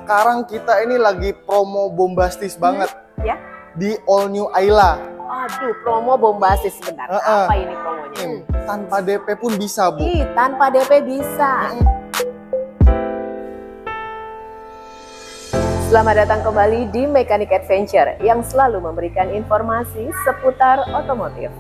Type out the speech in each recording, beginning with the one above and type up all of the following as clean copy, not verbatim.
Sekarang kita ini lagi promo bombastis banget Ya. di All New Ayla. Aduh, promo bombastis sebentar. Apa ini promonya? Tanpa DP pun bisa, Bu. Ih, tanpa DP bisa. Selamat datang kembali di Mechanic Adventure yang selalu memberikan informasi seputar otomotif.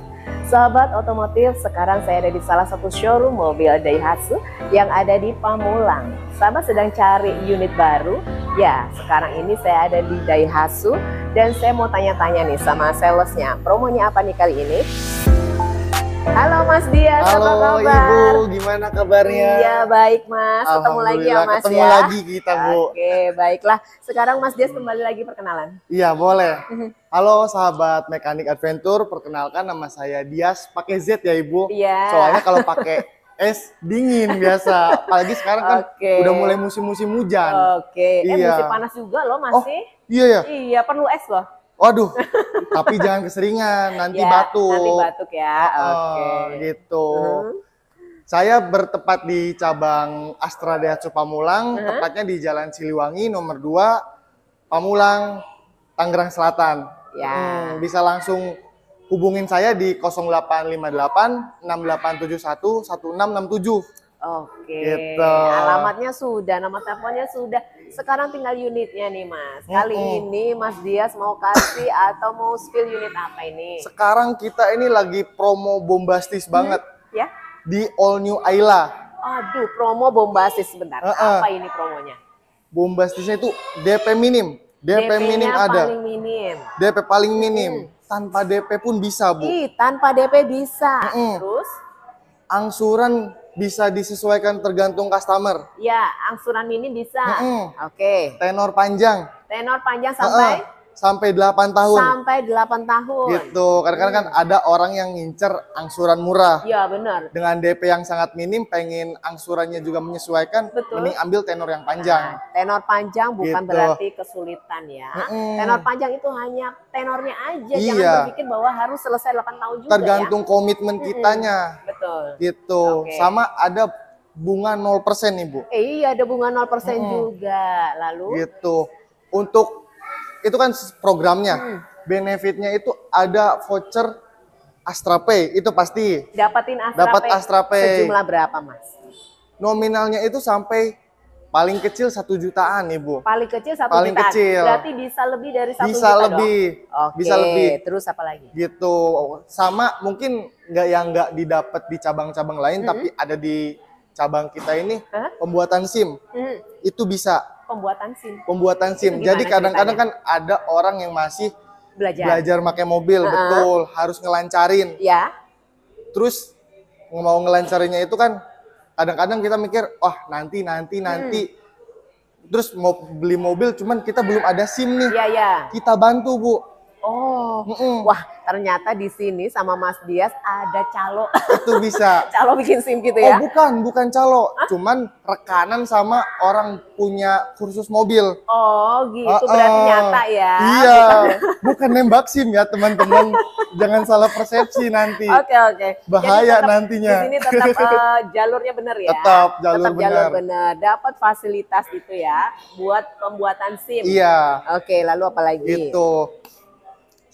Sahabat otomotif, sekarang saya ada di salah satu showroom mobil Daihatsu yang ada di Pamulang. Sahabat sedang cari unit baru? Ya, sekarang ini saya ada di Daihatsu dan saya mau tanya-tanya nih sama salesnya. Promonya apa nih kali ini? Halo Mas Dias, Halo, apa kabar? Ibu, gimana kabarnya? Iya, baik Mas. Ketemu lagi ya Mas ketemu ya. lagi kita, Bu. Oke, baiklah. Sekarang Mas Dias kembali lagi perkenalan. Iya, boleh. Halo sahabat Mechanic Adventure, perkenalkan nama saya Dias, pakai Z ya Ibu. Iya. Soalnya kalau pakai S dingin biasa, apalagi sekarang kan udah mulai musim-musim hujan. Oke, Iya. musim panas juga loh Oh, masih. iya ya. Iya, perlu es loh. Waduh, tapi jangan keseringan, nanti Ya, batuk. nanti batuk ya. Oke. Gitu. Saya bertempat di cabang Astra Daihatsu Pamulang, tepatnya di Jalan Siliwangi nomor 2, Pamulang, Tangerang Selatan. Ya. Bisa langsung hubungin saya di 0858 6871 1667. Oke. Gitu. Alamatnya sudah, nama teleponnya sudah. Sekarang tinggal unitnya nih Mas. Kali ini Mas Dias mau kasih atau mau spill unit apa ini? Sekarang kita ini lagi promo bombastis banget Ya. di All New Ayla. Aduh, promo bombastis sebentar. Apa ini promonya? Bombastisnya itu DP minim. DP minim DP-nya ada. paling minim. DP paling minim. Tanpa DP pun bisa, Bu. Ih, tanpa DP bisa. Terus? Angsuran bisa disesuaikan tergantung customer. Ya, angsuran minim bisa. Oke. Tenor panjang. Tenor panjang sampai? Sampai 8 tahun. Sampai 8 tahun. Gitu. Kadang-kadang kan ada orang yang ngincer angsuran murah. Iya, benar. Dengan DP yang sangat minim, pengen angsurannya juga menyesuaikan, mending ambil tenor yang panjang. Nah, tenor panjang bukan Gitu. berarti kesulitan ya. Tenor panjang itu hanya tenornya aja. Jangan Iya. berpikir bahwa harus selesai 8 tahun juga Tergantung ya. komitmen kitanya. Betul. Gitu. Oke. Sama ada bunga 0% nih, Bu. Iya, ada bunga 0% juga. Lalu? Gitu. Untuk itu kan programnya. Benefitnya itu ada voucher Astra Pay, itu pasti. Dapatin Astra Dapat Pay. Astra Pay. Sejumlah berapa, Mas? Nominalnya itu sampai paling kecil 1 jutaan, Ibu. Paling kecil 1 Paling jutaan. kecil. Berarti bisa lebih dari 1 Bisa juta lebih. dong? Oke. Bisa lebih. Terus apa lagi? Gitu. Sama mungkin nggak didapat di cabang-cabang lain, tapi ada di cabang kita ini pembuatan SIM. Itu bisa. Pembuatan SIM. Itu Jadi gimana kadang-kadang kan ada orang yang masih belajar pakai mobil, betul, harus ngelancarin. Ya. Terus mau ngelancarinnya itu kan kadang-kadang kita mikir, wah nanti. Terus mau beli mobil, cuman kita belum ada SIM nih. Iya, ya. Kita bantu, Bu. Oh, wah ternyata di sini sama Mas Dias ada calo. Itu bisa. Calo bikin SIM gitu ya? Oh bukan calo, cuman rekanan sama orang punya kursus mobil. Oh gitu, berarti nyata ya? Iya, bukan nembak SIM ya teman-teman. Jangan salah persepsi nanti. Oke. Bahaya Jadi nantinya. Di sini tetap jalurnya benar ya? Tetap jalur benar. Dapat fasilitas itu ya, buat pembuatan SIM. Iya. Oke, lalu apa lagi? Itu.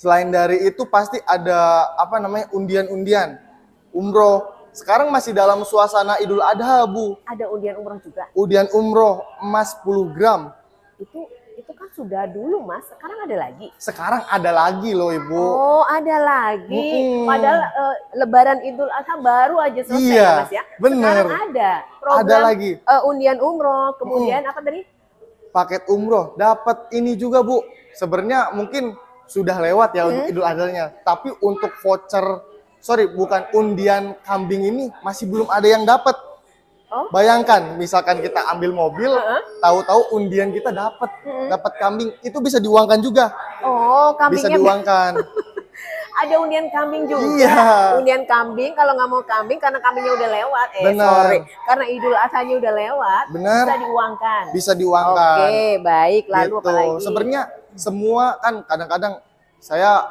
Selain dari itu pasti ada undian-undian. Umroh. Sekarang masih dalam suasana Idul Adha, Bu. Ada undian umroh juga? Undian umroh emas 10 gram. Itu kan sudah dulu, Mas. Sekarang ada lagi? Sekarang ada lagi loh, Ibu. Oh, ada lagi. Padahal Lebaran Idul Adha baru aja selesai Iya, ya, Mas ya? bener. Sekarang ada program Ada lagi. Undian umroh. Kemudian apa tadi? Paket umroh. Dapat ini juga, Bu. Sebenarnya mungkin sudah lewat ya untuk Idul Adha-nya. Tapi untuk bukan undian kambing ini masih belum ada yang dapat. Bayangkan, misalkan kita ambil mobil, tahu-tahu undian kita dapat kambing, itu bisa diuangkan juga. Oh, kambingnya bisa diuangkan. Ada undian kambing juga. Iya. Undian kambing, kalau nggak mau kambing karena kambingnya udah lewat. Benar. Karena Idul Adha-nya udah lewat. Benar. Bisa diuangkan. Bisa diuangkan. Oke, baik. Lalu gitu. apa lagi? Sebenarnya semua kan kadang-kadang saya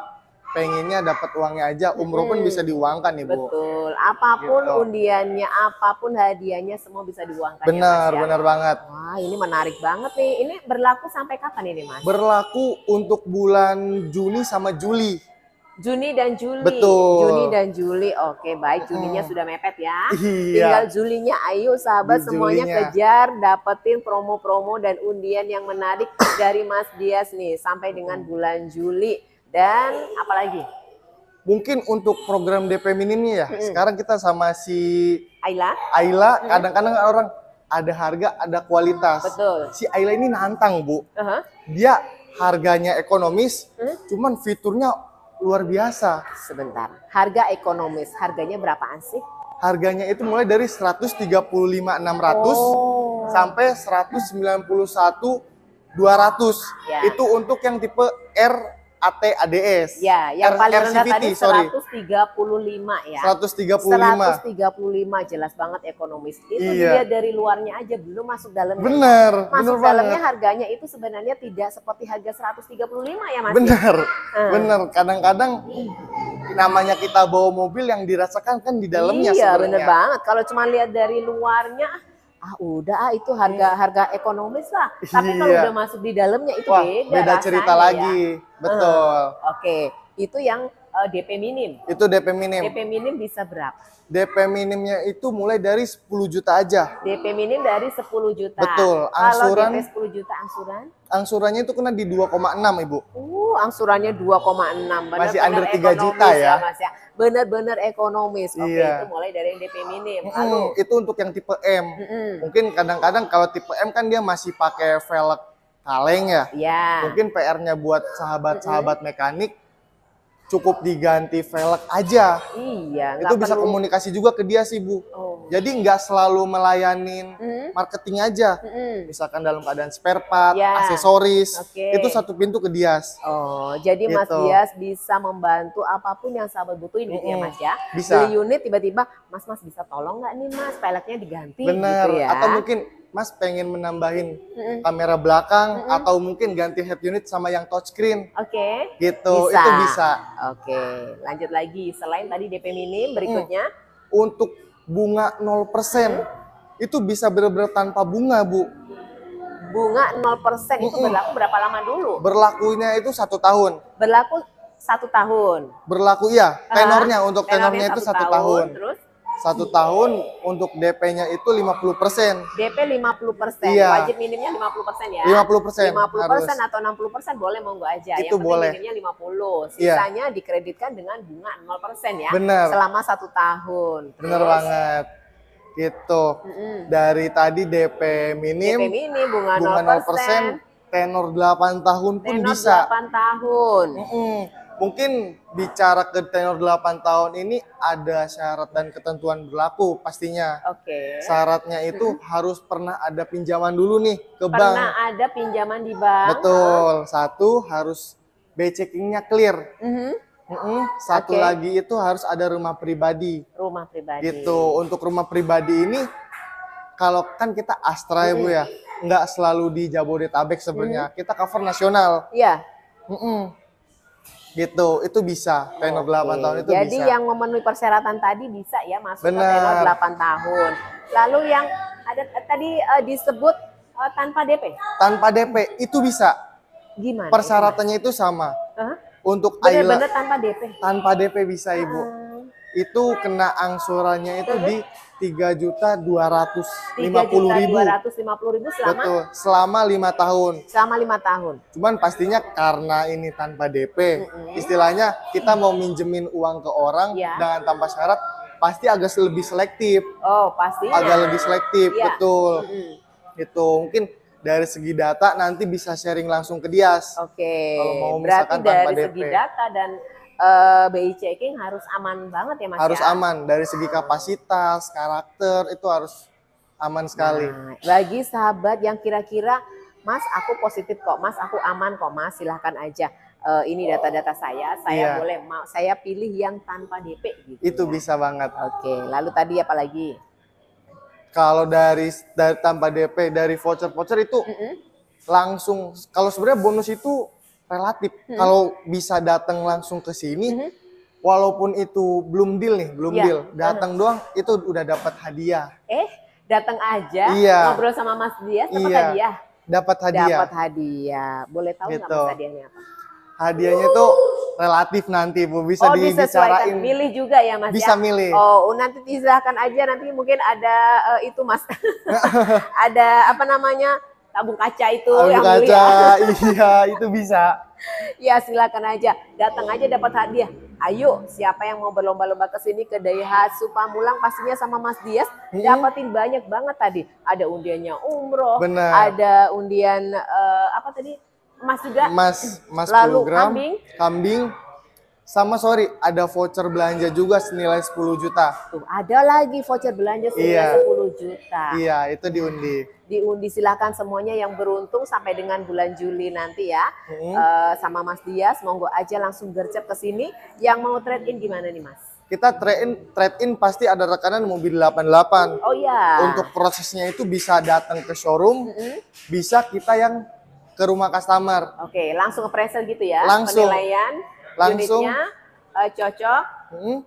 pengennya dapat uangnya aja, umroh pun bisa diuangkan nih Bu. Betul. Apapun Gitu. undiannya, apapun hadiahnya semua bisa diuangkan ya Mas Benar, ya. benar banget. Wah, ini menarik banget nih. Ini berlaku sampai kapan ini Mas? Berlaku untuk bulan Juni sama Juli. Juni dan Juli. Betul. Juni dan Juli. Oke, baik. Juninya sudah mepet ya. Iya. Tinggal Julinya. Ayo sahabat Di semuanya Julinya. kejar, dapetin promo-promo dan undian yang menarik dari Mas Dias nih sampai dengan bulan Juli. Dan apalagi? Mungkin untuk program DP minimnya ya. Sekarang kita sama si Ayla? Ayla, kadang-kadang orang ada harga, ada kualitas. Betul. Si Ayla ini nantang, Bu. Uh-huh. Dia harganya ekonomis, cuman fiturnya luar biasa. Sebentar. Harga ekonomis. Harganya berapaan sih? Harganya itu mulai dari 135.600 sampai 191.200. Ya. Itu untuk yang tipe RAT-ADS. Ya, yang paling rendah tadi sorry. 135 ya. 135. 135 jelas banget ekonomis. Itu Iya. dia dari luarnya aja belum masuk dalamnya. Bener, Masuk bener dalamnya banget. harganya itu sebenarnya tidak seperti harga 135 ya Mas. Bener, bener. Kadang-kadang namanya kita bawa mobil yang dirasakan kan di dalamnya Iya, sebenarnya. bener banget. Kalau cuma lihat dari luarnya udah itu harga ekonomis lah. Tapi kalau Iya. udah masuk di dalamnya itu Wah, beda beda rasanya cerita ya. lagi. Betul. Oke, itu yang DP minim. Itu DP minim. DP minim bisa berapa? DP minimnya itu mulai dari 10 juta aja. DP minim dari 10 juta. Betul, Kalau angsuran- DP 10 juta angsuran? Angsurannya itu kena di 2,6 Ibu. Angsurannya 2,6. Masih under 3 juta ya. Mas ya. Bener-bener ekonomis. Oke, Iya. itu mulai dari yang DP minim. Lalu Itu untuk yang tipe M. Mungkin kadang-kadang kalau tipe M kan dia masih pakai velg kaleng ya. ya. Mungkin PR-nya buat sahabat-sahabat mekanik cukup diganti velg aja. Iya, Itu nggak bisa perlu- komunikasi juga ke dia sih Bu. Oh. Jadi nggak selalu melayanin marketing aja. Misalkan dalam keadaan spare part, Ya. aksesoris, Oke. itu satu pintu ke Dias. Oh, jadi Mas Gitu. Dias bisa membantu apapun yang sahabat butuhin gitu ya Mas ya. Bisa. Beli unit tiba-tiba, Mas bisa tolong nggak nih Mas peleknya diganti Bener. gitu ya. Atau mungkin Mas pengen menambahin kamera belakang atau mungkin ganti head unit sama yang touchscreen Oke. gitu. Bisa. Itu bisa. Oke, lanjut lagi. Selain tadi DP minim, berikutnya Untuk bunga 0% itu bisa bener-bener tanpa bunga Bu. bunga 0% itu berlaku berapa lama dulu? Berlakunya itu 1 tahun. Berlaku 1 tahun. Berlaku iya. Tenornya untuk tenornya itu 1 tahun. Terus 1 tahun untuk DP-nya itu 50%. DP 50%. Iya. Wajib minimnya 50% ya. 50% 50% harus. atau 60% boleh monggo aja. Itu Yang penting boleh. minimnya 50. Iya. Sisanya dikreditkan dengan bunga 0% ya. Bener. Selama 1 tahun. Bener Terus, banget. Gitu. Dari tadi DP minim, DP minim bunga 0%, 0%. tenor 8 tahun pun Tenor bisa. 8 tahun. Mungkin bicara ke tenor 8 tahun ini ada syarat dan ketentuan berlaku pastinya. Oke. Syaratnya itu harus pernah ada pinjaman dulu nih ke bank. Pernah ada pinjaman di bank? Betul. 1 harus B-checkingnya clear. Satu Oke. lagi itu harus ada rumah pribadi. Rumah pribadi. Gitu. Untuk rumah pribadi ini kalau kan kita Astra ya Bu ya, nggak selalu di Jabodetabek sebenarnya. Kita cover nasional. Iya. Gitu. Itu bisa. Tenor 8 tahun itu Jadi bisa. yang memenuhi persyaratan tadi bisa ya masuk ke Benar. tenor 8 tahun. Lalu yang ada tadi disebut tanpa DP. Tanpa DP itu bisa. Gimana? Persyaratannya itu sama. Hah? Untuk Ayla Bener-bener tanpa DP. tanpa DP bisa Ibu. Itu kena angsurannya itu di 3.250.000. 3.250.000 selama Betul, selama 5 tahun. selama 5 tahun. Cuman pastinya karena ini tanpa DP, istilahnya kita mau minjemin uang ke orang Ya. dengan tanpa syarat, pasti agak lebih selektif. Oh, pastinya. Agak lebih selektif, Iya. betul. Itu mungkin dari segi data nanti bisa sharing langsung ke Dias. Oke. Kalau mau Berarti misalkan tanpa dari DP. segi data dan BI checking harus aman banget ya Mas Harus ya? aman dari segi kapasitas, karakter itu harus aman sekali. Nah, bagi sahabat yang kira-kira, Mas aku positif kok, Mas aku aman kok, Mas silahkan aja. Ini data-data saya Iya. boleh mau saya pilih yang tanpa DP gitu. Itu ya. bisa banget. Oke, lalu tadi apa lagi? Kalau dari tanpa DP, dari voucher-voucher itu langsung, kalau sebenarnya bonus itu relatif. Kalau bisa datang langsung ke sini, walaupun itu belum deal nih, belum Iya. deal, datang doang itu udah dapat hadiah. Datang aja Iya. ngobrol sama Mas Dias dapat Iya. hadiah. Dapat hadiah. Dapat hadiah. Boleh tahu nggak Gitu. Mas hadiahnya apa? Hadiahnya tuh relatif nanti Bu, bisa Disesuaikan, dibicarain. milih juga ya Mas Bisa ya? milih. Oh, nanti silahkan aja, nanti mungkin ada itu Mas. Ada apa namanya? Tabung kaca itu Tabung yang kaca, beli ya. iya itu bisa. Ya silakan aja, datang aja dapat hadiah. Ayo, siapa yang mau berlomba-lomba ke sini ke Daihatsu Pamulang pastinya sama Mas Dias dapetin banyak banget tadi. Ada undiannya umroh, Bener. ada undian apa tadi? Emas juga. Mas Lalu kilogram, kambing. sama ada voucher belanja juga senilai 10 juta. Tuh, ada lagi voucher belanja senilai 10 juta. Iya, itu diundi. Diundi, silahkan semuanya yang beruntung sampai dengan bulan Juli nanti ya. Sama Mas Dias, monggo aja langsung gercep ke sini. Yang mau trade in gimana nih Mas? Kita trade in pasti ada rekanan mobil 88. Oh iya. Untuk prosesnya itu bisa datang ke showroom, bisa kita yang ke rumah customer. Oke, langsung appraisal gitu ya. Langsung. Penilaian Langsung. unitnya cocok.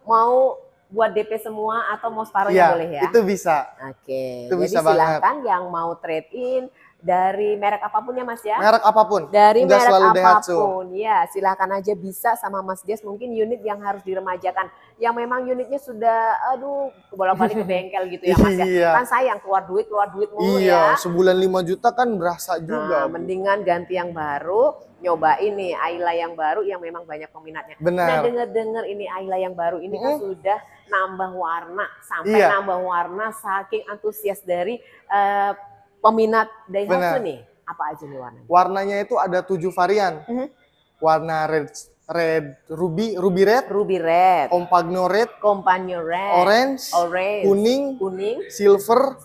Mau buat DP semua atau mau separuhnya Iya, boleh ya? itu bisa. Oke, Itu jadi bisa silakan yang mau trade in dari merek apapun ya Mas ya? Merek apapun. Dari Nggak merek selalu Daihatsu. apapun, ya silahkan aja bisa sama Mas Dias. Mungkin unit yang harus diremajakan, yang memang unitnya sudah, aduh, bolak-balik ke bengkel gitu ya Mas ya. Iya. Kan sayang keluar duit mulu Iya, ya. sebulan 5 juta kan berasa juga. Nah, mendingan ganti yang baru, nyobain nih Ayla yang baru yang memang banyak peminatnya. Benar. Nah, dengar-dengar ini Ayla yang baru ini kan sudah nambah warna, sampai Iya. nambah warna saking antusias dari peminat Daihatsu Benar. nih. Apa aja nih warnanya? Warnanya itu ada 7 varian. Warna red ruby red, Ruby red, compagno red, Compagno red, orange, kuning, silver,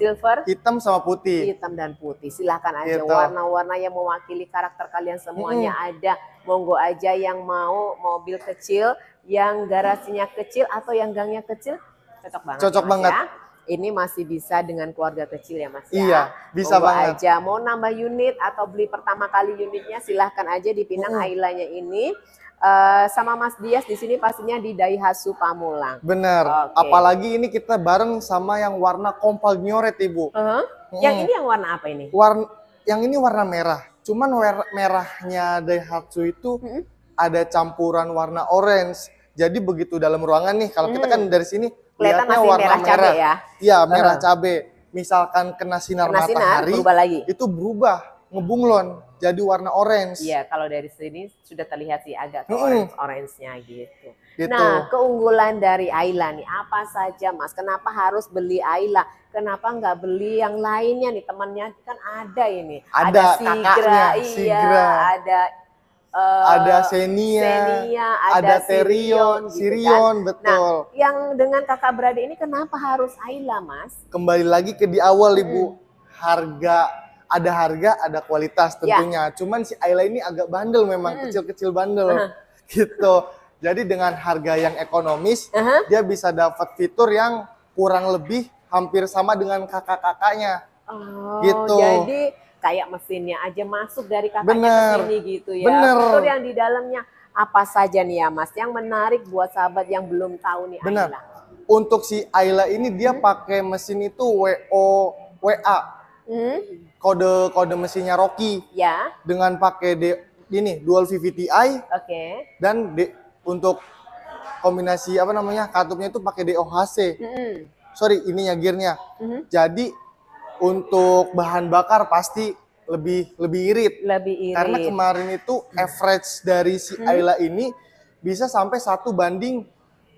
hitam sama putih. hitam dan putih. Silahkan aja Gitu. warna-warna yang mewakili karakter kalian semuanya ada. Monggo aja yang mau mobil kecil, yang garasinya kecil atau yang gangnya kecil, cocok banget. Cocok ya, Mas banget. ya. Ini masih bisa dengan keluarga kecil ya Mas ya. Iya, bisa Monggo banget. aja mau nambah unit atau beli pertama kali unitnya, silahkan aja di Pinang Ailanya ini. Sama Mas Dias di sini pastinya di Daihatsu Pamulang. Bener. Oke. Apalagi ini kita bareng sama yang warna compagno red, Ibu. Yang ini yang warna apa ini? Yang ini warna merah. Cuman merahnya Daihatsu itu ada campuran warna orange. Jadi begitu dalam ruangan nih, kalau kita kan dari sini Kelihatan lihatnya masih warna merah cabai ya? Iya, merah cabai. Misalkan kena sinar Kena sinar, matahari, berubah lagi? itu berubah, ngebunglon, jadi warna orange. Iya, kalau dari sini sudah terlihat sih agak ke orange-nya gitu. Gitu. Nah, keunggulan dari Ayla nih apa saja Mas? Kenapa harus beli Ayla? Kenapa nggak beli yang lainnya nih? Temannya kan ada ini. Ada Sigra, kakaknya, iya, Sigra. ada Xenia, ada Sirion, gitu kan. betul. Nah, yang dengan kakak beradik ini kenapa harus Ayla, Mas? Kembali lagi ke di awal, Ibu. Harga, ada kualitas tentunya. Cuman si Ayla ini agak bandel memang, kecil-kecil bandel. Gitu. Jadi dengan harga yang ekonomis, dia bisa dapat fitur yang kurang lebih hampir sama dengan kakak-kakaknya. Oh, gitu. Jadi kayak mesinnya aja masuk dari kakaknya Bener. ke sini gitu ya. Bener. Fitur yang di dalamnya apa saja nih ya Mas? Yang menarik buat sahabat yang belum tahu nih Benar. Ayla. Untuk si Ayla ini dia pakai mesin itu WA. Kode mesinnya Rocky. Ya. Dengan pakai ini dual VVTi Oke. dan untuk kombinasi katupnya itu pakai DOHC. Sorry, ininya gearnya. Jadi untuk bahan bakar pasti lebih irit. Lebih irit. Karena kemarin itu average dari si Ayla ini bisa sampai 1:20.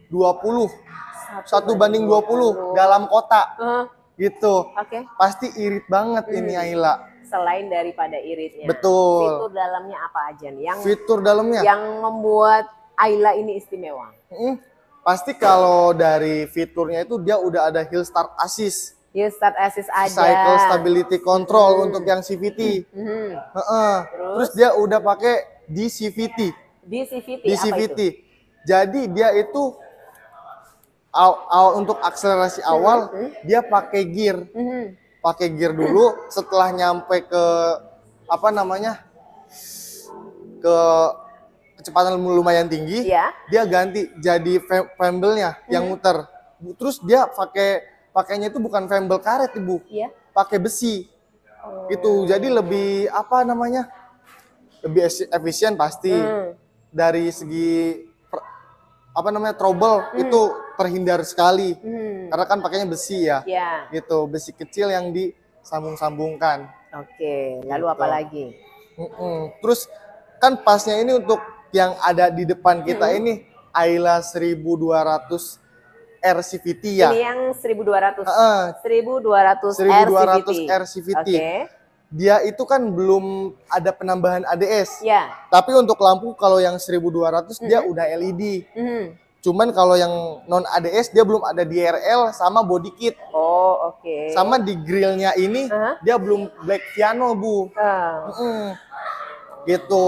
1:20 dalam kota. Gitu. Oke. Pasti irit banget ini Ayla. Selain daripada iritnya. Betul. Fitur dalamnya apa aja nih? Fitur dalamnya. Yang membuat Ayla ini istimewa. Pasti kalau dari fiturnya itu dia udah ada Hill Start Assist. Hill Start Assist ada. Cycle Stability Control untuk yang CVT. Terus dia udah pakai DCVT. DCVT. DCVT. Jadi dia itu untuk akselerasi awal dia pakai gear. Pakai gear dulu, setelah nyampe ke ke kecepatan lumayan tinggi, Iya. dia ganti jadi fembelnya yang muter. Terus dia pakainya itu bukan fembel karet, Ibu. Iya. Pakai besi. Oh. Itu jadi lebih apa namanya? Lebih efisien pasti. Dari segi apa namanya? Trouble itu terhindar sekali. Karena kan pakainya besi ya. Iya. Gitu, besi kecil yang disambung-sambungkan. Oke, lalu Gitu. apa lagi? Terus kan pasnya ini untuk yang ada di depan kita ini Ayla 1200 RCVT ya. Ini yang 1200. 1200 1200 RCVT. Oke. Dia itu kan belum ada penambahan ADS. Ya. Tapi untuk lampu kalau yang 1200 dia udah LED. Cuman kalau yang non ADS dia belum ada DRL sama body kit. Oh, oke. Sama di grillnya ini dia belum black piano, Bu. Gitu.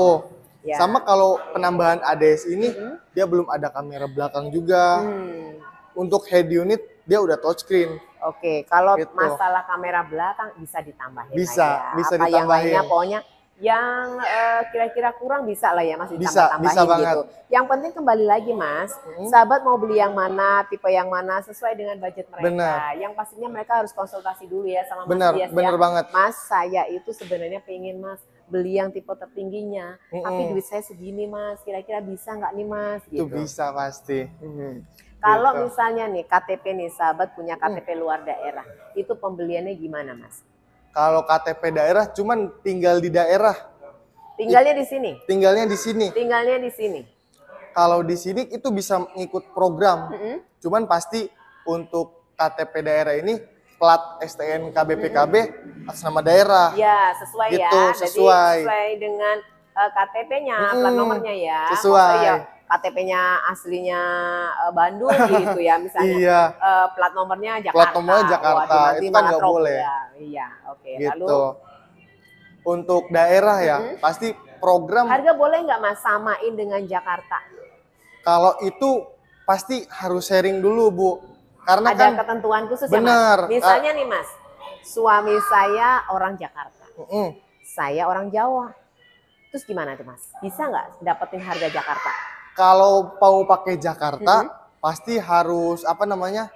Ya. Sama kalau penambahan ADS ini dia belum ada kamera belakang juga. Untuk head unit dia udah touchscreen. Oke, kalau Gitu. masalah kamera belakang bisa ditambahin Bisa, aja. bisa Apa yang ditambahin. lainnya pokoknya yang kira-kira kurang bisa lah ya Mas Bisa ditambah-tambahin banget. gitu. Yang penting kembali lagi Mas, sahabat mau beli yang mana, tipe yang mana sesuai dengan budget mereka. Benar. Yang pastinya mereka harus konsultasi dulu ya sama Mas Benar, Dias benar ya. banget. Mas, saya itu sebenarnya pengen Mas beli yang tipe tertingginya, tapi duit saya segini Mas, kira-kira bisa nggak nih Mas? Itu Gitu. bisa pasti. Kalau Gitu. misalnya nih KTP nih sahabat punya KTP luar daerah, itu pembeliannya gimana Mas? Kalau KTP daerah cuman tinggal di daerah, Tinggalnya di sini? tinggalnya di sini. Tinggalnya di sini? Kalau di sini itu bisa ngikut program. Cuman pasti untuk KTP daerah ini plat STNK BPKB atas nama daerah. Ya sesuai Gitu, ya, sesuai. jadi sesuai dengan KTP-nya, plat nomornya ya. Sesuai. Maksudnya ya, KTP-nya aslinya Bandung gitu ya, misalnya Iya. plat nomornya Jakarta. Plat nomornya Jakarta, Waduh, nanti itu kan malah nggak trouble boleh. ya. Iya, oke. Gitu. Lalu Untuk daerah ya, pasti program harga boleh nggak Mas samain dengan Jakarta? kalau itu pasti harus sharing dulu, Bu. Karena Ada kan ketentuan khusus bener. ya Mas? Misalnya nih Mas, suami saya orang Jakarta, saya orang Jawa. Terus gimana tuh Mas? Bisa nggak dapetin harga Jakarta? kalau mau pakai Jakarta pasti harus apa namanya?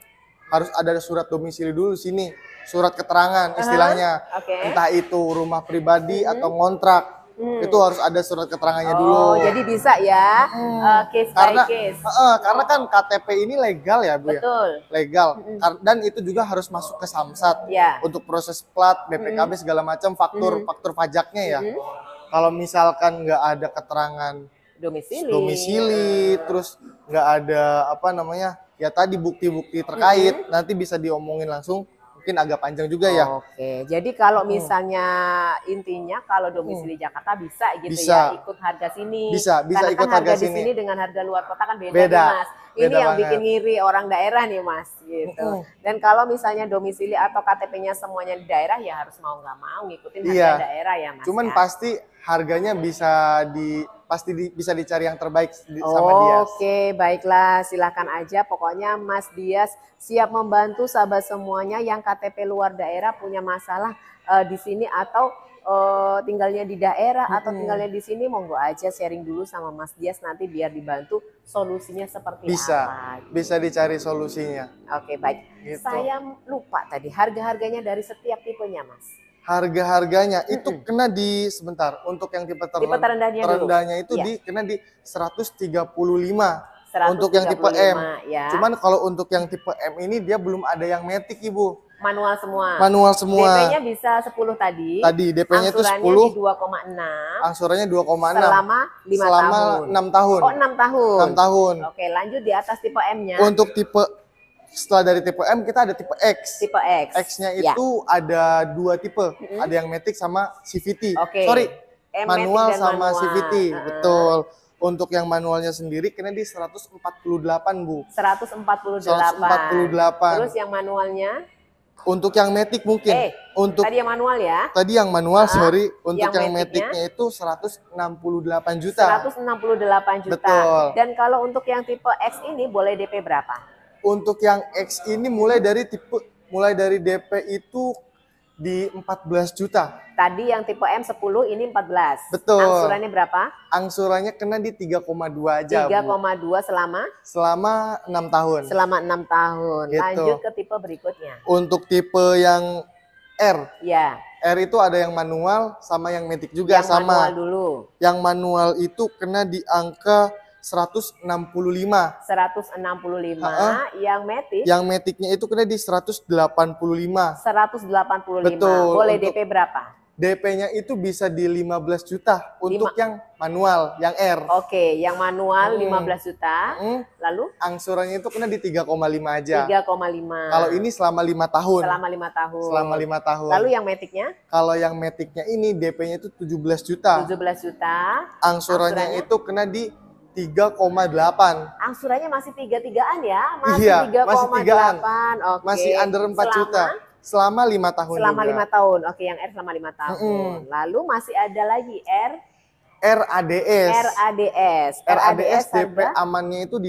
Harus ada surat domisili dulu sini, surat keterangan istilahnya. Oke. Entah itu rumah pribadi atau ngontrak. Itu harus ada surat keterangannya dulu. Oh, jadi bisa ya, case Karena by case. karena kan KTP ini legal ya, Bu ya. Betul. Legal. Dan itu juga harus masuk ke Samsat Ya. untuk proses plat, BPKB segala macam, faktur pajaknya ya. Kalau misalkan nggak ada keterangan domisili, terus nggak ada apa namanya, ya tadi bukti-bukti terkait, nanti bisa diomongin langsung, mungkin agak panjang juga ya. Oke, jadi kalau misalnya intinya kalau domisili Jakarta bisa gitu Bisa. ya, ikut harga sini. Bisa Karena ikut kan harga di sini. sini dengan harga luar kota kan beda, Beda, nih, Mas. Ini beda yang banget. bikin ngiri orang daerah nih Mas gitu. Dan kalau misalnya domisili atau KTP-nya semuanya di daerah ya harus mau nggak mau ngikutin harga Iya. daerah ya Mas. Cuman ya. pasti harganya bisa dicari yang terbaik sama Dias. Oke, baiklah, silakan aja. Pokoknya Mas Dias siap membantu sahabat semuanya yang KTP luar daerah punya masalah di sini atau tinggalnya di daerah atau tinggalnya di sini, monggo aja sharing dulu sama Mas Dias nanti biar dibantu solusinya seperti apa. Bisa dicari solusinya. Oke, baik. Gitu. Saya lupa tadi harga-harganya dari setiap tipenya, Mas. Harga-harganya itu kena di sebentar untuk yang tipe terendahnya dulu. terendahnya itu Iya. kena di 135 untuk yang tipe M. Ya. Cuman kalau untuk yang tipe M ini dia belum ada yang matic, Ibu. Manual semua. Manual semua. DP-nya bisa 10 tadi. Tadi DP-nya itu Angsurannya 10. di 2,6. Angsurannya 2,6. Selama 5 Selama tahun. 6 tahun. Oh, 6 tahun. 6 tahun. Oke, lanjut di atas tipe M-nya. Untuk tipe setelah dari tipe M kita ada tipe X. Tipe X. X-nya Ya. itu ada 2 tipe. Ada yang matic sama CVT. Oke. Sorry, M-matic manual dan sama manual. CVT. Betul. Untuk yang manualnya sendiri kena di 148, Bu. 148. 148. Terus yang manualnya? Untuk yang matic mungkin. Untuk Tadi yang manual ya? tadi yang manual, sorry. Untuk yang yang matic-nya? maticnya itu 168 juta. 168 juta. Betul. Dan kalau untuk yang tipe X ini boleh DP berapa? Untuk yang X ini mulai dari DP itu di 14 juta. Tadi yang tipe M 10, ini 14. Betul. Angsurannya berapa? Angsurannya kena di 3,2 aja, Bu. 3,2 Selama 6 tahun. Selama 6 tahun. Gitu. Lanjut ke tipe berikutnya. Untuk tipe yang R. Ya. R itu ada yang manual sama yang matic juga Yang sama. manual dulu. Yang manual itu kena di angka 165. 165. Yang matic? Yang maticnya itu kena di 185. 185. Betul. Boleh Untuk DP berapa? DP-nya itu bisa di 15 juta untuk yang manual, yang R. Oke, yang manual 15 juta. Lalu? Angsurannya itu kena di 3,5 aja. 3,5. Kalau ini selama 5 tahun. Selama 5 tahun. Selama 5 tahun. Lalu yang maticnya? Kalau yang maticnya ini DP-nya itu 17 juta. 17 juta. Angsurannya itu kena di 3,8. Angsurannya masih 3-3an ya? Masih Iya, 3,8. masih 3-an. Oke. Masih under 4 juta. Selama 5 tahun Selama juga. 5 tahun. Oke, yang R selama 5 tahun. Lalu masih ada lagi RADS. RADS. RADS DP harga? amannya itu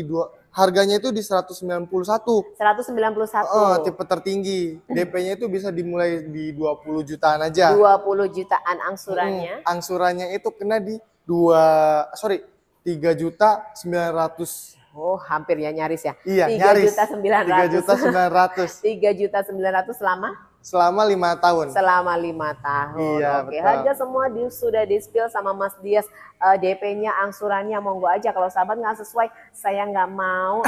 harganya itu di 191. 191. Tipe tertinggi. DP-nya itu bisa dimulai di 20 jutaan aja. 20 jutaan angsurannya. Angsurannya itu kena di 3.900.000. Oh, hampir ya, nyaris ya. Iya, nyaris. 3.900.000. 3.900.000. 3.900.000 selama 5 tahun. Selama 5 tahun. Iya, Oke, betul. harga semua sudah di-spill sama Mas Dias. DP-nya, angsurannya monggo aja. Kalau sahabat nggak sesuai, saya nggak mau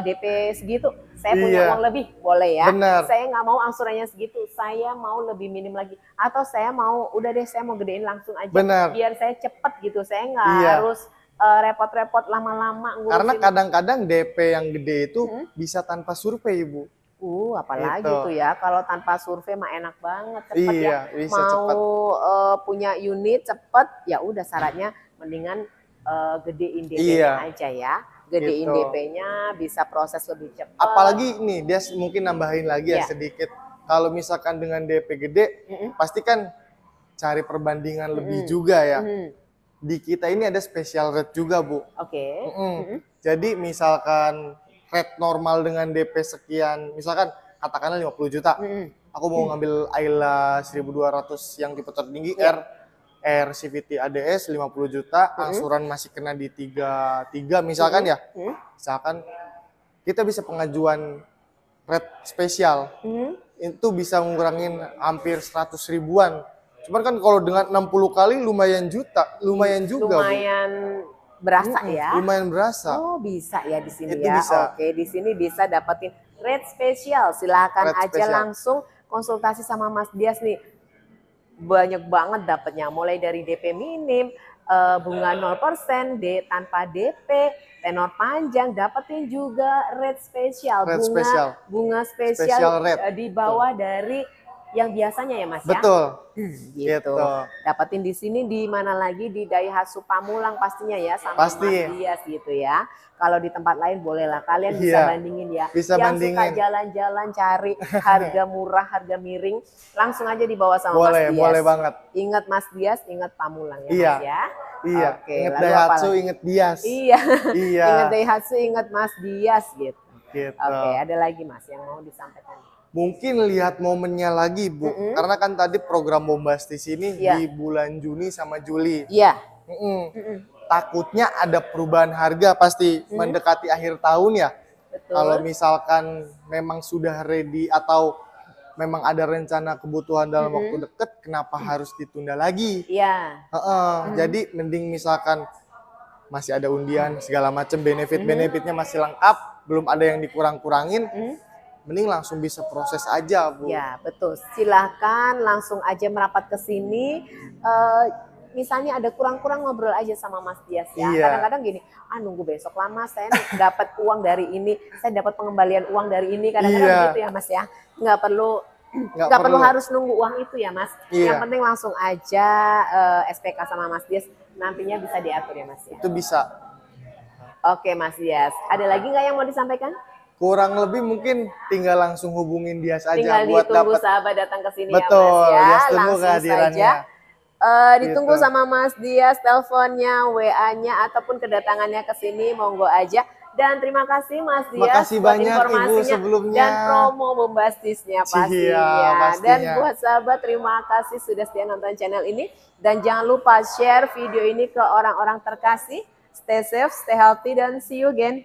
DP segitu. Saya punya uang lebih, boleh ya. Bener. Saya nggak mau angsurannya segitu. Saya mau lebih minim lagi. Atau saya mau, udah deh saya mau gedein langsung aja. Bener. Biar saya cepet gitu. Saya nggak harus repot-repot lama-lama ngurusin. Karena kadang-kadang DP yang gede itu bisa tanpa survei, Bu. Apalagi Gitu. tuh ya, kalau tanpa survei mah enak banget, cepet ya. Bisa Mau cepet. punya unit cepet, ya udah syaratnya mendingan gedein DP-nya aja ya. Gedein Gitu. DP-nya bisa proses lebih cepat. Apalagi nih, dia mungkin nambahin lagi ya sedikit. Kalau misalkan dengan DP gede, pasti kan cari perbandingan lebih juga ya. Di kita ini ada special rate juga, Bu. Oke. Jadi misalkan rate normal dengan DP sekian, misalkan katakanlah 50 juta. Aku mau ngambil Ayla 1200 yang tipe tertinggi R CVT ADS 50 juta, angsuran masih kena di 33 misalkan ya. Misalkan kita bisa pengajuan rate spesial. Itu bisa ngurangin hampir 100 ribuan. Cuman kan kalau dengan 60 kali lumayan juga, Bu. Lumayan berasa ya. Lumayan berasa. Oh, bisa ya di sini Itu ya. bisa. Oke, di sini bisa dapetin rate spesial. Silakan Rate aja spesial. langsung konsultasi sama Mas Dias nih. Banyak banget dapatnya, mulai dari DP minim, bunga 0%, tanpa DP, tenor panjang, dapetin juga rate spesial. Bunga spesial rate. di bawah dari yang biasanya ya Mas ya. Betul. Gitu. Dapatin di sini di mana lagi, di Daihatsu Pamulang pastinya ya sama Mas Dias gitu ya. Kalau di tempat lain bolehlah kalian bisa bandingin ya. Bisa yang bandingin. suka jalan-jalan cari harga murah, harga miring, langsung aja dibawa sama Mas Dias. Boleh banget. Ingat Mas Dias, ingat Pamulang ya Iya. Mas ya. Iya. Oke, Ingat lalu Daihatsu, apa ingat Dias. Iya. Iya. Ingat Daihatsu, ingat Mas Dias gitu. Gitu. Oke, ada lagi Mas yang mau disampaikan? Mungkin lihat momennya lagi, Bu. Karena kan tadi program Bombastis ini di bulan Juni sama Juli. Iya. Takutnya ada perubahan harga pasti mendekati akhir tahun ya. Betul. Kalau misalkan memang sudah ready atau memang ada rencana kebutuhan dalam waktu dekat, kenapa harus ditunda lagi? Iya. Jadi mending misalkan masih ada undian segala macam, benefitnya masih lengkap, belum ada yang dikurang-kurangin. Mending langsung bisa proses aja, Bu. Ya, betul. Silahkan langsung aja merapat ke sini. Misalnya ada kurang-kurang, ngobrol aja sama Mas Dias ya. Iya. Kadang-kadang gini, nunggu besok lama, saya dapat uang dari ini, saya dapat pengembalian uang dari ini. Kadang-kadang gitu ya Mas ya. Nggak perlu harus nunggu uang itu ya Mas. Yang penting langsung aja SPK sama Mas Dias, nantinya bisa diatur ya Mas ya. Itu bisa. Oke Mas Dias, ada lagi nggak yang mau disampaikan? Kurang lebih mungkin tinggal langsung hubungin Dias aja Tinggal buat ditunggu dapat. sahabat datang ke sini Betul, ya Mas ya. Dias tunggu Langsung kehadirannya. saja ditunggu Gitu. sama Mas Dias, teleponnya, WA-nya ataupun kedatangannya ke sini, monggo aja. Dan terima kasih Mas Dias Makasih buat banyak, Ibu, informasinya sebelumnya. dan promo bombastisnya pastinya. pastinya. Dan buat sahabat, terima kasih sudah setia nonton channel ini. Dan jangan lupa share video ini ke orang-orang terkasih. Stay safe, stay healthy, dan see you again.